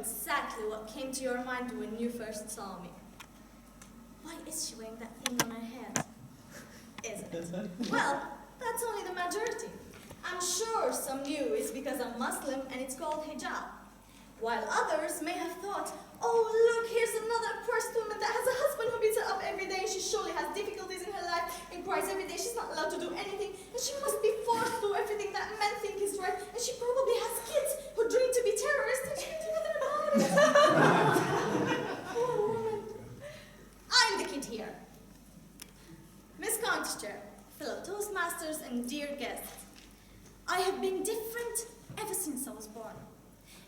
exactly what came to your mind when you first saw me. Why is she wearing that thing on her head? Isn't it? Well, that's only the majority. I'm sure some knew it's because I'm Muslim and it's called hijab. While others may have thought, oh look, here's another oppressed woman that has a husband who beats her up every day, she surely has difficulties in her life and cries every day, she's not allowed to do anything, and she must be forced to do everything that men think is right, and she probably has kids who dream to be terrorists and she can do nothing about it. Poor woman. I'm the kid here. Miss Conchair, fellow Toastmasters and dear guests, I have been different ever since I was born.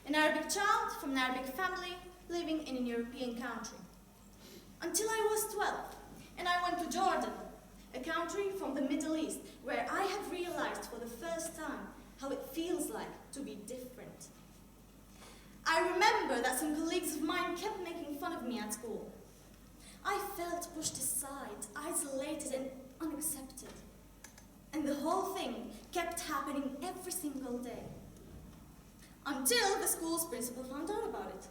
An Arabic child from an Arabic family living in an European country. Until I was 12, and I went to Jordan, a country from the Middle East, where I have realized for the first time how it feels like to be different. I remember that some colleagues of mine kept making fun of me at school. I felt pushed aside, isolated, and unaccepted. And the whole thing kept happening every single day. Until the school's principal found out about it.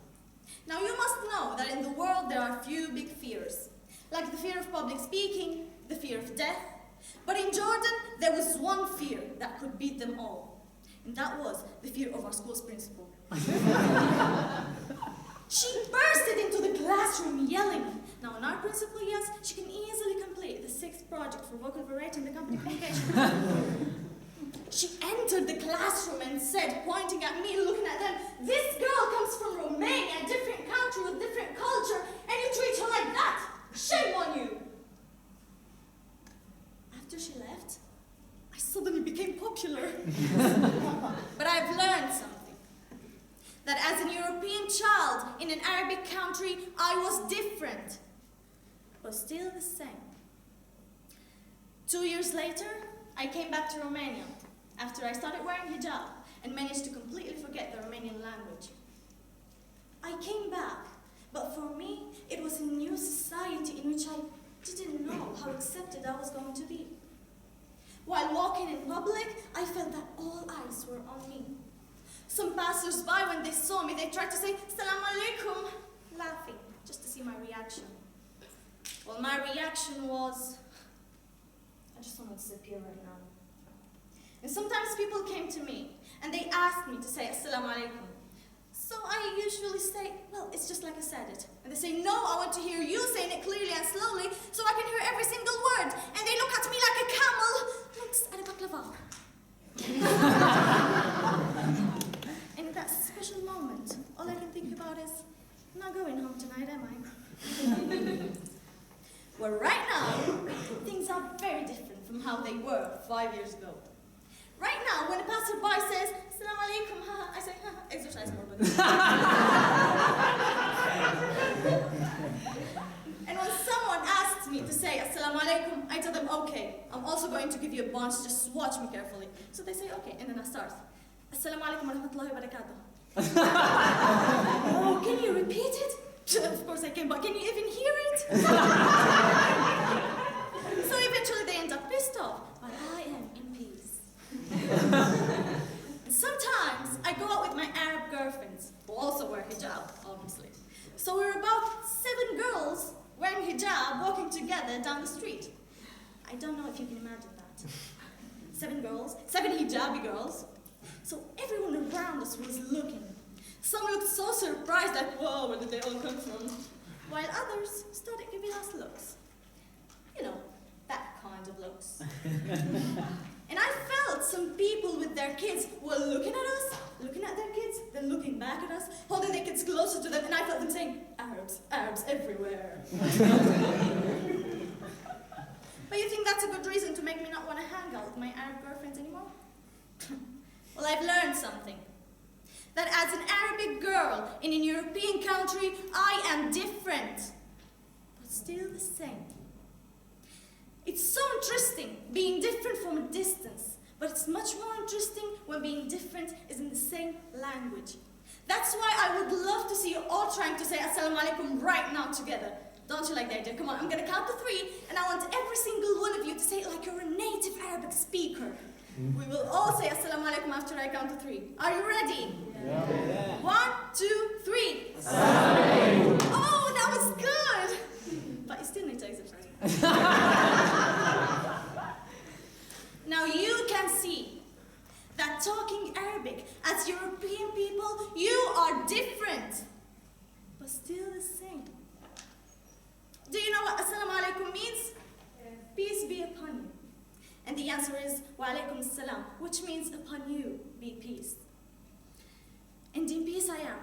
Now you must know that in the world there are few big fears, like the fear of public speaking, the fear of death. But in Jordan, there was one fear that could beat them all. And that was the fear of our school's principal. She bursted into the classroom yelling. Now, in our principal, yes, she can easily complete the 6th project for vocal variety in the company communication. She entered the classroom and said, pointing at me, looking at them, this girl comes from Romania, a different country with different culture, and you treat her like that. Shame on you. After she left, I suddenly became popular. But I've learned something. That as an European child in an Arabic country, I was different, but still the same. 2 years later, I came back to Romania after I started wearing hijab and managed to completely forget the Romanian language. I came back, but for me, it was a new society in which I didn't know how accepted I was going to be. While walking in public, I felt that all eyes were on me. Some passers-by, when they saw me, they tried to say, "Assalamu alaikum," laughing, just to see my reaction. Well, my reaction was, I just want to disappear right now. And sometimes people came to me, and they asked me to say, "Assalamu alaikum." So I usually say, well, it's just like I said it. And they say, no, I want to hear you saying it clearly and slowly, so I can hear every single word. And they look at me like a camel looks at a baklava. And in that special moment, all I can think about is, I'm not going home tonight, am I? Well, right now, things are very different from how they were 5 years ago. Right now, when a passerby says, "Assalamu alaikum," I say, exercise more, buddy. And when someone asks me to say, "Assalamu alaikum," I tell them, okay, I'm also going to give you a bunch, just watch me carefully. So they say, okay, and then I start. "Assalamu alaikum wa rahmatullahi wa barakatuh." Oh, can you repeat it? Of course I can, but can you even hear it? So eventually they end up pissed off, but I am in peace. And sometimes I go out with my Arab girlfriends, who also wear hijab, obviously. So we're about 7 girls wearing hijab walking together down the street. I don't know if you can imagine that. 7 girls, 7 hijabi girls. So everyone around us was looking. Some looked so surprised, like, whoa, where did they all come from? While others started giving us looks. You know, that kind of looks. And I felt some people with their kids were looking at us, looking at their kids, then looking back at us, holding their kids closer to them, and I felt them saying, Arabs, Arabs everywhere. But you think that's a good reason to make me not want to hang out with my Arab girlfriends anymore? Well, I've learned something. That as an Arabic girl in a European country, I am different, but still the same. It's so interesting being different from a distance, but it's much more interesting when being different is in the same language. That's why I would love to see you all trying to say "Assalamu alaikum" right now together. Don't you like the idea? Come on, I'm going to count to 3, and I want every single one of you to say it like you're a native Arabic speaker. We will all say Assalamu alaikum after I count to 3. Are you ready? Yeah. 1, 2, 3. Oh, that was good! But you still need to exercise. Now you can see that talking Arabic as European people, you are different, but still the same. Do you know what Assalamu alaikum means? Peace be upon you. And the answer is wa alaikum salam, which means upon you be peace. And in peace I am.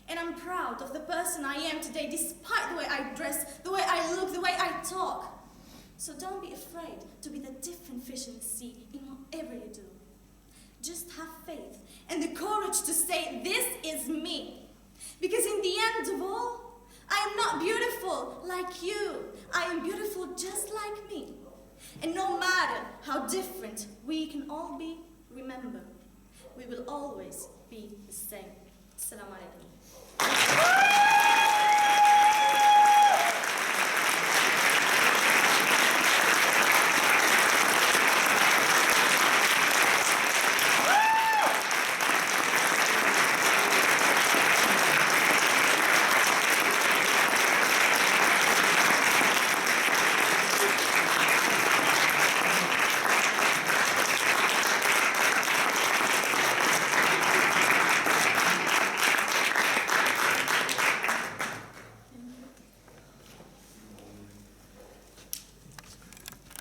And I'm proud of the person I am today, despite the way I dress, the way I look, the way I talk. So don't be afraid to be the different fish in the sea in whatever you do. Just have faith and the courage to say, this is me. Because in the end of all, I am not beautiful like you. I am beautiful just like me. And no matter how different we can all be, remember, we will always be the same. Assalamu alaikum.